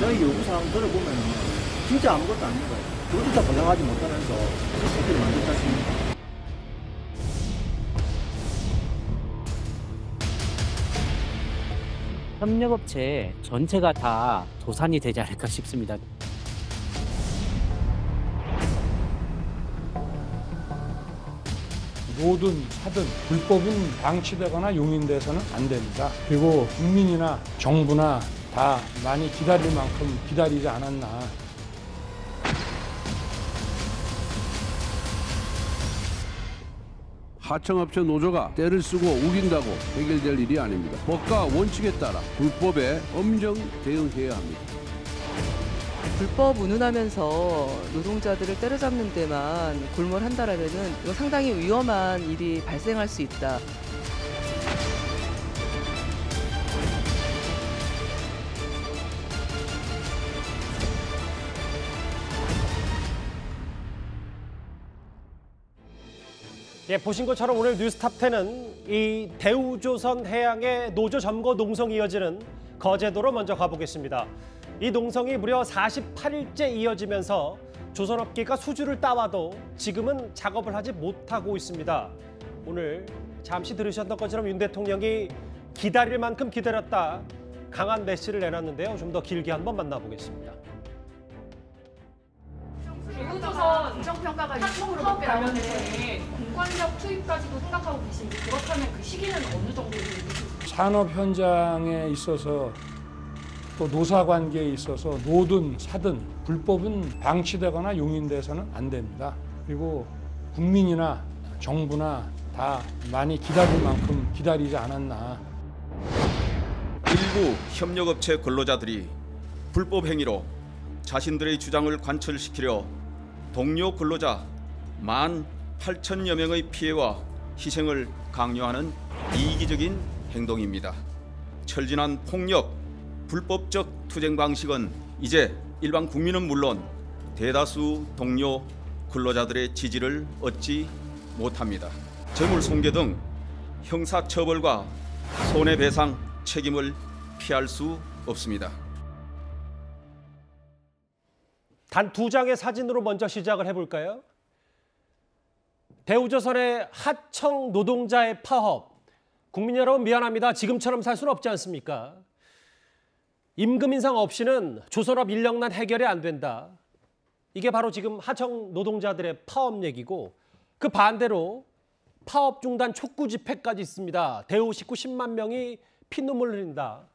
저희 요구사항 들어보면 진짜 아무것도 아닌 거예요. 그것도 다 보장하지 못하면서 시스템을 만들지 않습니까? 협력업체 전체가 다 도산이 되지 않을까 싶습니다. 노든 사든 불법은 방치되거나 용인돼서는 안 됩니다. 그리고 국민이나 정부나 다 많이 기다릴 만큼 기다리지 않았나. 하청업체 노조가 떼를 쓰고 우긴다고 해결될 일이 아닙니다. 법과 원칙에 따라 불법에 엄정 대응해야 합니다. 불법 운운하면서 노동자들을 때려잡는 데만 골몰한다라면은 이거 상당히 위험한 일이 발생할 수 있다. 예, 보신 것처럼 오늘 뉴스탑10은 이 대우조선해양의 노조 점거 농성이 이어지는 거제도로 먼저 가보겠습니다. 이 농성이 무려 48일째 이어지면서 조선업계가 수주를 따와도 지금은 작업을 하지 못하고 있습니다. 오늘 잠시 들으셨던 것처럼 윤 대통령이 기다릴 만큼 기다렸다 강한 메시지를 내놨는데요. 좀 더 길게 한번 만나보겠습니다. 대우조선 인정평가가 6%로 높게 나오는데 공관력 투입까지도 생각하고 계신데 그렇다면 그 시기는 어느 정도 되시죠? 산업 현장에 있어서 또 노사 관계에 있어서 노든 사든 불법은 방치되거나 용인돼서는 안 됩니다. 그리고 국민이나 정부나 다 많이 기다릴 만큼 기다리지 않았나. 일부 협력업체 근로자들이 불법 행위로 자신들의 주장을 관철시키려 동료 근로자 18,000여 명의 피해와 희생을 강요하는 이기적인 행동입니다. 철진한 폭력, 불법적 투쟁 방식은 이제 일반 국민은 물론 대다수 동료 근로자들의 지지를 얻지 못합니다. 재물 손괴 등 형사처벌과 손해배상 책임을 피할 수 없습니다. 단 2장의 사진으로 먼저 시작을 해볼까요? 대우조선의 하청 노동자의 파업. 국민 여러분 미안합니다. 지금처럼 살 수는 없지 않습니까? 임금 인상 없이는 조선업 인력난 해결이 안 된다. 이게 바로 지금 하청 노동자들의 파업 얘기고 그 반대로 파업 중단 촉구 집회까지 있습니다. 대우 식구 10만 명이 피눈물 흘린다.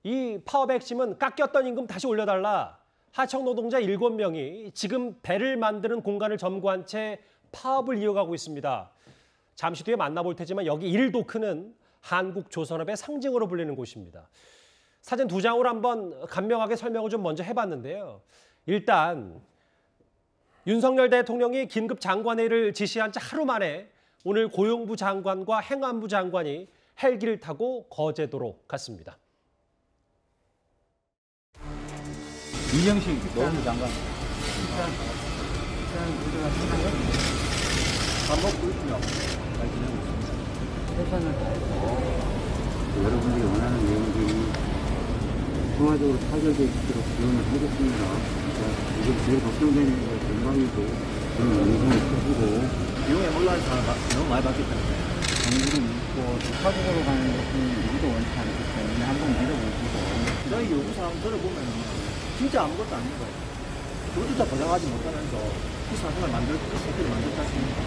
이 파업의 핵심은 깎였던 임금 다시 올려달라. 하청 노동자 7명이 지금 배를 만드는 공간을 점거한 채 파업을 이어가고 있습니다. 잠시 뒤에 만나볼 테지만 여기 1도크는 한국조선업의 상징으로 불리는 곳입니다. 사진 2장으로 한번 간명하게 설명을 좀 먼저 해봤는데요. 일단 윤석열 대통령이 긴급 장관회의를 지시한 지 하루 만에 오늘 고용부 장관과 행안부 장관이 헬기를 타고 거제도로 갔습니다. 이정식 노무부 장관 일단 우리가 생각은 밥 먹고 있으면 잘 지내고 있습니다. 최선을 다해서 여러분들이 원하는 내용들이 통화적으로 타결될 수 있도록 지원을 하겠습니다. 이게 제일 걱정되는 게 건강이고 그런 영상을 펴주고 비용에 올라간 사람 너무 많이 받기 때문에 정부는 있고 사국으로 가는 것은 누구도 원치 않기 때문에 한번 믿어보시고 저희 요구사항 들어보면 진짜 아무것도 아닌 거예요. 그것도 다 보장하지 못하면서 이 사상을 이 새끼를 만들지 않습니까?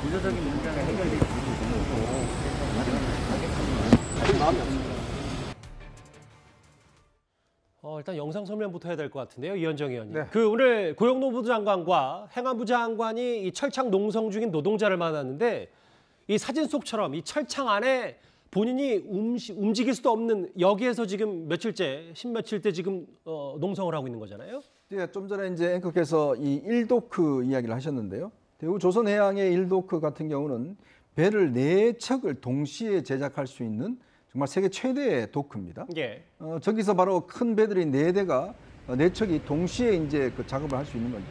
구조적인 문제가 해결될 수 있고 아직 마음이 없습니다. 일단 영상 설명부터 해야 될 것 같은데요. 이현정 의원님. 네. 오늘 고용노동부 장관과 행안부 장관이 이 철창 농성 중인 노동자를 만났는데 이 사진 속처럼 이 철창 안에 본인이 움직일 수도 없는 여기에서 지금 십며칠째 지금 농성을 하고 있는 거잖아요. 예, 좀 전에 이제 앵커께서 이 1도크 이야기를 하셨는데요. 대우 조선해양의 1도크 같은 경우는 배를 4척을 동시에 제작할 수 있는 정말 세계 최대의 도크입니다. 예. 저기서 바로 큰 배들이 4대가 4척이 동시에 이제 그 작업을 할 수 있는 건데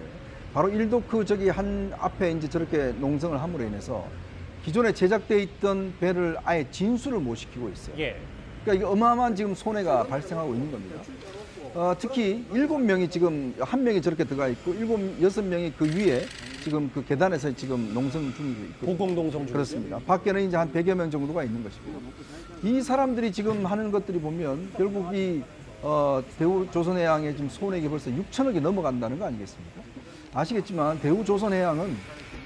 바로 1도크 저기 한 앞에 이제 저렇게 농성을 함으로 인해서 기존에 제작돼 있던 배를 아예 진수를 못 시키고 있어요. 예. 그러니까 이게 어마어마한 지금 손해가 발생하고 있는 겁니다. 특히 7명이 지금 1명이 저렇게 들어가 있고 6명이 그 위에 지금 그 계단에서 지금 농성 중이고 있고 보공농성 중. 그렇습니다. 밖에는 이제 한 100여 명 정도가 있는 것이고요. 이 사람들이 지금 하는 것들이 보면 결국 이 대우조선해양의 지금 손해액이 벌써 6천억이 넘어간다는 거 아니겠습니까? 아시겠지만 대우조선해양은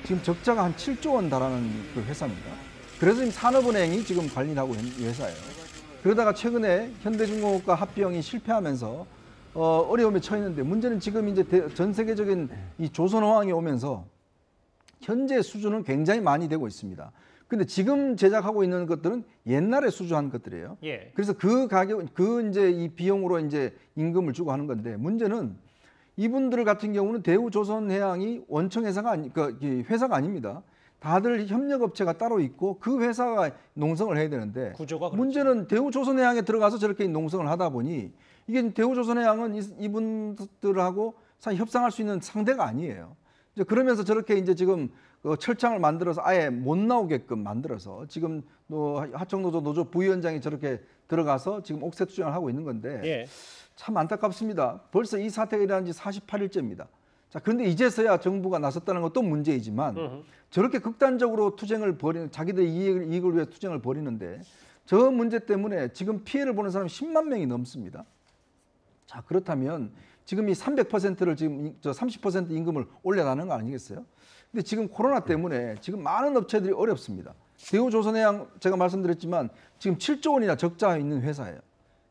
지금 적자가 한 7조 원 달하는 그 회사입니다. 그래서 지금 산업은행이 지금 관리를 하고 있는 회사예요. 그러다가 최근에 현대중공업과 합병이 실패하면서 어려움에 처했는데 문제는 지금 이제 전 세계적인 이 조선어항이 오면서 현재 수준은 굉장히 많이 되고 있습니다. 근데 지금 제작하고 있는 것들은 옛날에 수주한 것들이에요. 예. 그래서 그 가격, 이제 이 비용으로 이제 임금을 주고 하는 건데 문제는 이분들 같은 경우는 대우조선해양이 원청 회사가 회사가 아닙니다. 다들 협력업체가 따로 있고 그 회사가 농성을 해야 되는데 구조가 그렇죠. 문제는 대우조선해양에 들어가서 저렇게 농성을 하다 보니 이게 대우조선해양은 이분들하고 사실 협상할 수 있는 상대가 아니에요. 이제 그러면서 저렇게 이제 지금 철창을 만들어서 아예 못 나오게끔 만들어서 지금 하청노조 노조 부위원장이 저렇게 들어가서 지금 옥새 투쟁을 하고 있는 건데 예. 참 안타깝습니다. 벌써 이 사태가 일어난 지 48일째입니다. 자, 그런데 이제서야 정부가 나섰다는 것도 문제이지만 저렇게 극단적으로 투쟁을 벌이는 자기들의 이익을 위해 투쟁을 벌이는데 저 문제 때문에 지금 피해를 보는 사람이 10만 명이 넘습니다. 자, 그렇다면 지금 이 300%를 지금 저 30% 임금을 올려라는 거 아니겠어요? 근데 지금 코로나 때문에 지금 많은 업체들이 어렵습니다. 대우조선해양 제가 말씀드렸지만 지금 7조 원이나 적자 있는 회사예요.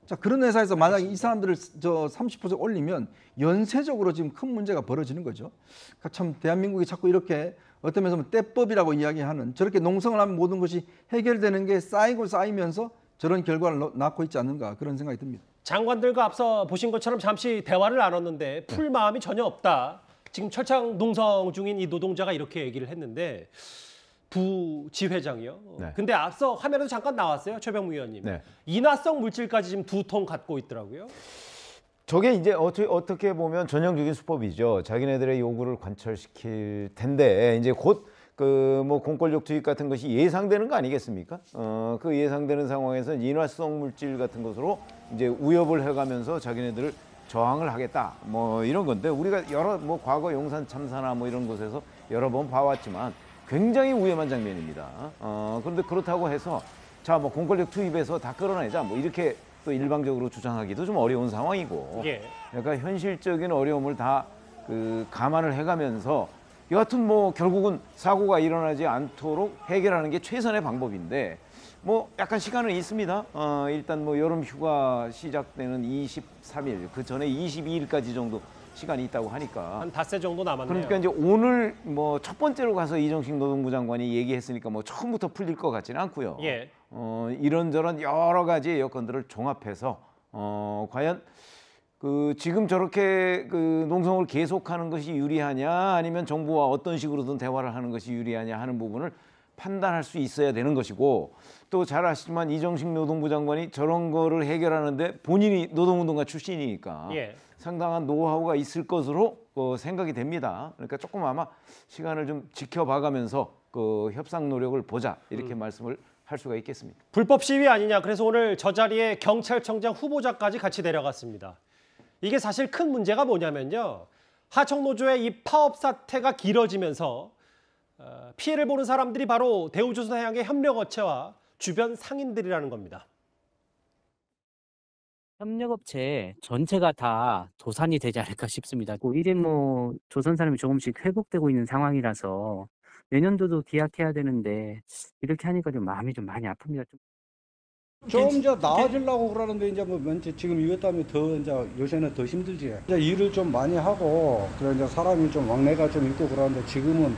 자, 그런 회사에서 만약에 이 사람들을 저 30% 올리면 연쇄적으로 지금 큰 문제가 벌어지는 거죠. 그러니까 참 대한민국이 자꾸 이렇게 어떤 면에서 보면 떼법이라고 이야기하는 저렇게 농성을 하면 모든 것이 해결되는 게 쌓이면서 저런 결과를 낳고 있지 않는가 그런 생각이 듭니다. 장관들과 앞서 보신 것처럼 잠시 대화를 나눴는데 풀 마음이 전혀 없다. 지금 철창 농성 중인 이 노동자가 이렇게 얘기를 했는데 부지회장이요. 네. 근데 앞서 화면에도 잠깐 나왔어요. 최병무 의원님. 네. 인화성 물질까지 지금 2톤 갖고 있더라고요. 저게 이제 어떻게 보면 전형적인 수법이죠. 자기네들의 요구를 관철시킬 텐데 이제 곧 그 뭐 공권력 투입 같은 것이 예상되는 거 아니겠습니까? 그 예상되는 상황에서 인화성 물질 같은 것으로 이제 위협을 해가면서 자기네들을 저항을 하겠다. 뭐 이런 건데 우리가 여러 뭐 과거 용산 참사나 뭐 이런 곳에서 여러 번 봐왔지만 굉장히 위험한 장면입니다. 그런데 그렇다고 해서 자 뭐 공권력 투입해서 다 끌어내자 뭐 이렇게 또 일방적으로 주장하기도 좀 어려운 상황이고. 예. 그러니까 현실적인 어려움을 다 그 감안을 해가면서 여하튼 뭐 결국은 사고가 일어나지 않도록 해결하는 게 최선의 방법인데 뭐 약간 시간은 있습니다. 일단 뭐 여름 휴가 시작되는 23일 그 전에 22일까지 정도 시간이 있다고 하니까 한 닷새 정도 남았네요. 그러니까 이제 오늘 뭐 첫 번째로 가서 이정식 노동부 장관이 얘기했으니까 뭐 처음부터 풀릴 것 같지는 않고요. 예. 이런저런 여러 가지 여건들을 종합해서 과연 그 지금 저렇게 그 농성을 계속하는 것이 유리하냐 아니면 정부와 어떤 식으로든 대화를 하는 것이 유리하냐 하는 부분을 판단할 수 있어야 되는 것이고 또 잘 아시지만 이정식 노동부 장관이 저런 거를 해결하는데 본인이 노동운동가 출신이니까 예. 상당한 노하우가 있을 것으로 생각이 됩니다. 그러니까 조금 아마 시간을 좀 지켜봐가면서 그 협상 노력을 보자 이렇게 말씀을 할 수가 있겠습니다. 불법 시위 아니냐. 그래서 오늘 저 자리에 경찰청장 후보자까지 같이 내려갔습니다. 이게 사실 큰 문제가 뭐냐면요. 하청노조의 이 파업 사태가 길어지면서 피해를 보는 사람들이 바로 대우조선해양의 협력업체와 주변 상인들이라는 겁니다. 협력업체 전체가 다 도산이 되지 않을까 싶습니다. 이제 뭐 조선 사람이 조금씩 회복되고 있는 상황이라서 내년도도 기약해야 되는데 이렇게 하니까 좀 마음이 좀 많이 아픕니다. 좀 이제 나아지려고 그러는데 이제 뭐 지금 이것 때문에 더 이제 요새는 더 힘들지. 이제 일을 좀 많이 하고 그래 이제 사람이 좀 왕래가 좀 있고 그러는데 지금은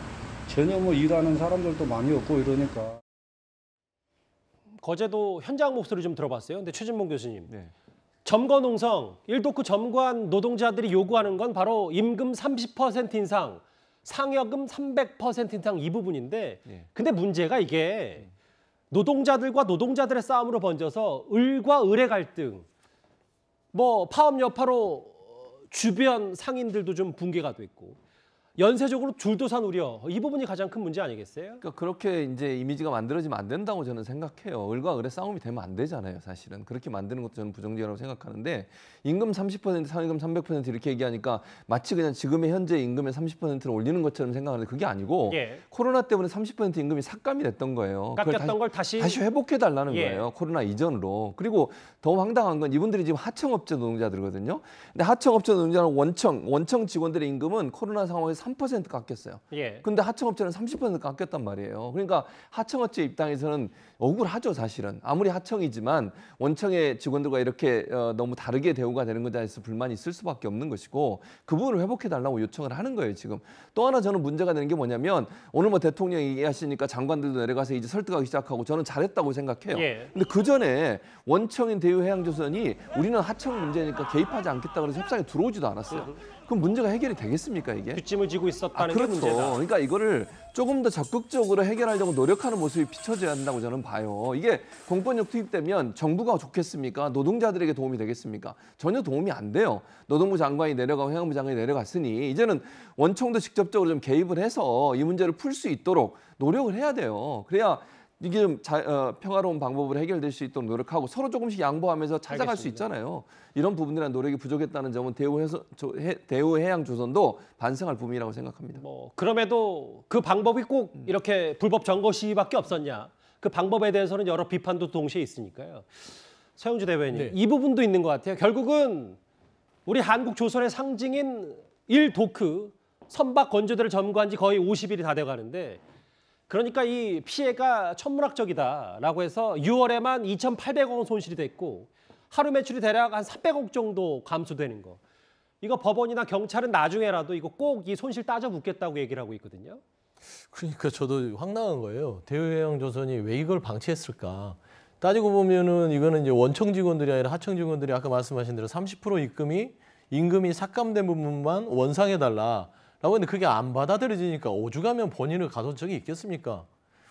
전혀 뭐 일하는 사람들도 많이 없고 이러니까. 거제도 현장 목소리 좀 들어봤어요. 근데 최진봉 교수님. 네. 점거농성, 일도크 점거한 노동자들이 요구하는 건 바로 임금 30% 인상, 상여금 300% 인상 이 부분인데 근데 문제가 이게 노동자들과 노동자들의 싸움으로 번져서 을과 을의 갈등, 뭐 파업 여파로 주변 상인들도 좀 붕괴가 됐고 연쇄적으로 줄도산 우려 이 부분이 가장 큰 문제 아니겠어요? 그러니까 그렇게 이제 이미지가 만들어지면 안 된다고 저는 생각해요. 을과 을의 싸움이 되면 안 되잖아요, 사실은. 그렇게 만드는 것도 저는 부정적이라고 생각하는데 임금 30%, 상임금 300% 이렇게 얘기하니까 마치 그냥 지금의 현재 임금의 30%를 올리는 것처럼 생각하는데 그게 아니고 예. 코로나 때문에 30% 임금이 삭감이 됐던 거예요. 깎였던 걸 다시 회복해 달라는 예. 거예요. 코로나 이전으로. 그리고 더 황당한 건 이분들이 지금 하청업체 노동자들거든요. 근데 하청업체 노동자는 원청 직원들의 임금은 코로나 상황에서 3% 깎였어요. 예. 근데 하청업체는 30% 깎였단 말이에요. 그러니까 하청업체 입장에서는 억울하죠, 사실은. 아무리 하청이지만 원청의 직원들과 이렇게 너무 다르게 대우가 되는 것에 대해서 불만이 있을 수밖에 없는 것이고 그 부분을 회복해달라고 요청을 하는 거예요, 지금. 또 하나 저는 문제가 되는 게 뭐냐면 오늘 뭐 대통령이 얘기하시니까 장관들도 내려가서 이제 설득하기 시작하고 저는 잘했다고 생각해요. 예. 근데 그 전에 원청인 대우해양조선이 우리는 하청 문제니까 개입하지 않겠다 그래서 협상에 들어오지도 않았어요. 그럼 문제가 해결이 되겠습니까, 이게? 뒷짐을 지고 있었다는 게 그렇죠. 문제다. 그러니까 이거를 조금 더 적극적으로 해결하려고 노력하는 모습이 비춰져야 한다고 저는 봐요. 이게 공권력 투입되면 정부가 좋겠습니까? 노동자들에게 도움이 되겠습니까? 전혀 도움이 안 돼요. 노동부 장관이 내려가고 해양부 장관이 내려갔으니 이제는 원청도 직접적으로 좀 개입을 해서 이 문제를 풀 수 있도록 노력을 해야 돼요. 그래야 이게 좀 평화로운 방법으로 해결될 수 있도록 노력하고 서로 조금씩 양보하면서 찾아갈 수 있잖아요. 이런 부분들한 노력이 부족했다는 점은 대우해양조선도 반성할 부분이라고 생각합니다. 뭐 그럼에도 그 방법이 꼭 이렇게 불법 점거 시위밖에 없었냐? 그 방법에 대해서는 여러 비판도 동시에 있으니까요. 서영주 대변인, 네. 이 부분도 있는 것 같아요. 결국은 우리 한국 조선의 상징인 일도크 선박 건조대를 점거한 지 거의 50일이 다 돼가는데 그러니까 이 피해가 천문학적이다라고 해서 6월에만 2,800억 원 손실이 됐고 하루 매출이 대략 한 300억 정도 감소되는 거. 이거 법원이나 경찰은 나중에라도 이거 꼭 이 손실 따져 묻겠다고 얘기를 하고 있거든요. 그러니까 저도 황당한 거예요. 대우해양조선이 왜 이걸 방치했을까? 따지고 보면은 이거는 이제 원청 직원들이 아니라 하청 직원들이 아까 말씀하신 대로 30% 임금이 삭감된 부분만 원상해달라. 라고 했는데 그게 안 받아들여지니까 오죽하면 본인을 가둔 적이 있겠습니까?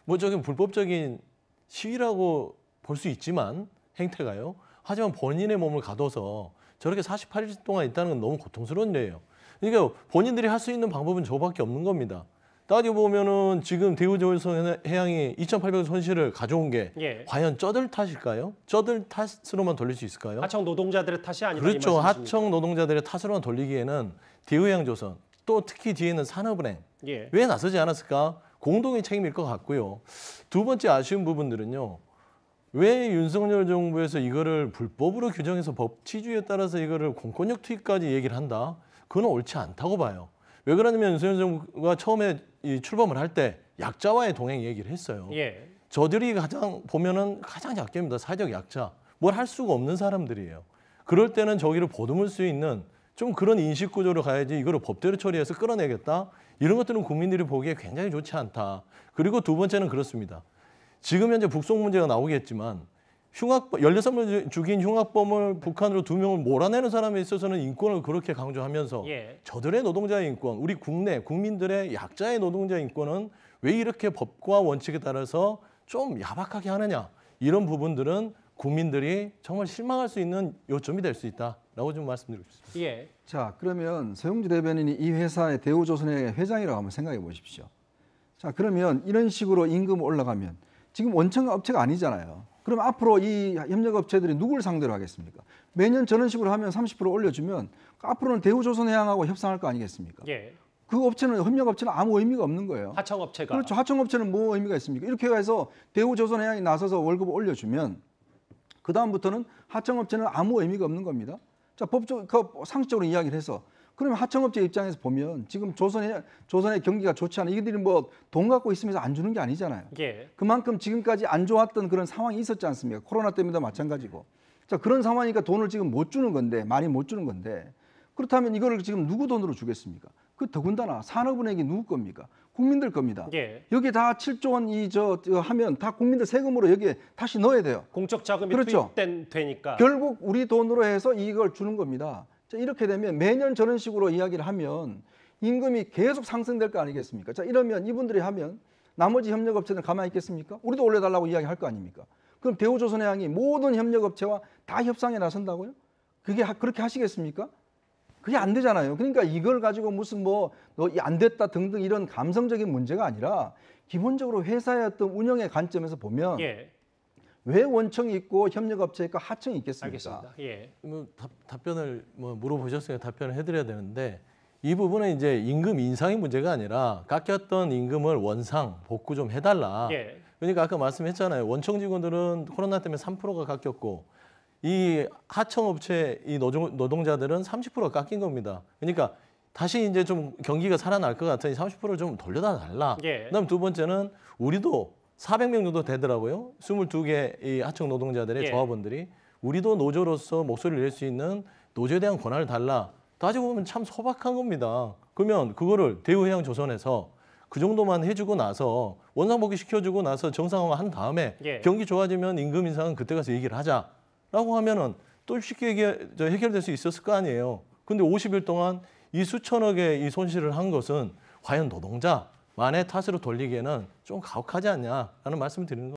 뭐 저긴 불법적인 시위라고 볼 수 있지만 행태가요. 하지만 본인의 몸을 가둬서 저렇게 48일 동안 있다는 건 너무 고통스러운 일이에요. 그러니까 본인들이 할 수 있는 방법은 저밖에 없는 겁니다. 따지고 보면은 지금 대우조선해양이 2,800억 손실을 가져온 게 과연 쩌들 탓일까요? 쩌들 탓으로만 돌릴 수 있을까요? 하청 노동자들의 탓이 아니라 그렇죠. 하청 노동자들의 탓으로만 돌리기에는 대우해양조선 또 특히 뒤에는 산업은행 왜 나서지 않았을까? 공동의 책임일 것 같고요. 두 번째 아쉬운 부분들은요. 왜 윤석열 정부에서 이거를 불법으로 규정해서 법치주의에 따라서 이거를 공권력 투입까지 얘기를 한다? 그건 옳지 않다고 봐요. 왜 그러냐면 윤석열 정부가 처음에 이 출범을 할 때 약자와의 동행 얘기를 했어요. 저들이 가장 보면은 가장 약자입니다. 사회적 약자. 뭘 할 수가 없는 사람들이에요. 그럴 때는 저기를 보듬을 수 있는 좀 그런 인식 구조로 가야지 이거를 법대로 처리해서 끌어내겠다. 이런 것들은 국민들이 보기에 굉장히 좋지 않다. 그리고 두 번째는 그렇습니다. 지금 현재 북송 문제가 나오겠지만 16명 죽인 흉악범을 북한으로 2명을 몰아내는 사람에 있어서는 인권을 그렇게 강조하면서 저들의 노동자의 인권, 우리 국내 국민들의 약자의 노동자의 인권은 왜 이렇게 법과 원칙에 따라서 좀 야박하게 하느냐. 이런 부분들은 국민들이 정말 실망할 수 있는 요점이 될 수 있다라고 좀 말씀드리고 싶습니다. 자, 그러면 서영주 대변인이 이 회사의 대우조선의 회장이라고 한번 생각해 보십시오. 자, 그러면 이런 식으로 임금 올라가면 지금 원청 업체가 아니잖아요. 그럼 앞으로 이 협력업체들이 누굴 상대로 하겠습니까? 매년 저런 식으로 하면 30% 올려주면 앞으로는 대우조선해양하고 협상할 거 아니겠습니까? 그 업체는 협력업체는 아무 의미가 없는 거예요. 하청업체가. 그렇죠. 하청업체는 뭐 의미가 있습니까? 이렇게 해서 대우조선해양이 나서서 월급을 올려주면 그 다음부터는 하청업체는 아무 의미가 없는 겁니다. 자, 상식적으로 이야기를 해서 그러면 하청업체 입장에서 보면 지금 조선의 경기가 좋지 않아. 이들이 뭐 돈 갖고 있으면서 안 주는 게 아니잖아요. 그만큼 지금까지 안 좋았던 그런 상황이 있었지 않습니까? 코로나 때문에도 마찬가지고. 자, 그런 상황이니까 돈을 지금 못 주는 건데, 많이 못 주는 건데 그렇다면 이거를 지금 누구 돈으로 주겠습니까? 그 더군다나 산업은행이 누구 겁니까? 국민들 겁니다. 여기 다 7조 원 하면 다 국민들 세금으로 여기에 다시 넣어야 돼요. 공적 자금이 그렇죠. 투입되니까. 결국 우리 돈으로 해서 이걸 주는 겁니다. 자, 이렇게 되면 매년 저런 식으로 이야기를 하면 임금이 계속 상승될 거 아니겠습니까? 자, 이러면 이분들이 하면 나머지 협력업체는 가만히 있겠습니까? 우리도 올려달라고 이야기할 거 아닙니까? 그럼 대우조선해양이 모든 협력업체와 다 협상에 나선다고요? 그게 그렇게 하시겠습니까? 그게 안 되잖아요. 그러니까 이걸 가지고 무슨 뭐 너 안 됐다 등등 이런 감성적인 문제가 아니라 기본적으로 회사의 어떤 운영의 관점에서 보면 예. 왜 원청이 있고 협력업체 있고 하청이 있겠습니까? 알겠습니다. 예. 뭐 답변을 뭐 물어보셨으니까 답변을 해드려야 되는데 이 부분은 이제 임금 인상의 문제가 아니라 깎였던 임금을 원상 복구 좀 해달라. 예. 그러니까 아까 말씀했잖아요. 원청 직원들은 코로나 때문에 3%가 깎였고 이 하청업체 이 노동자들은 30%가 깎인 겁니다. 그러니까 다시 이제 좀 경기가 살아날 것 같으니 30%를 좀 돌려다 달라. 예. 그다음 두 번째는 우리도 400명 정도 되더라고요. 22개 이 하청 노동자들의 예. 조합원들이 우리도 노조로서 목소리를 낼 수 있는 노조에 대한 권한을 달라. 따지고 보면 참 소박한 겁니다. 그러면 그거를 대우해양조선에서 그 정도만 해주고 나서 원상복귀 시켜주고 나서 정상화한 다음에 예. 경기 좋아지면 임금 인상은 그때 가서 얘기를 하자라고 하면은 또 쉽게 해결될 수 있었을 거 아니에요. 근데 50일 동안 이 수천억의 이 손실을 한 것은 과연 노동자만의 탓으로 돌리기에는 좀 가혹하지 않냐라는 말씀을 드리는 겁니다.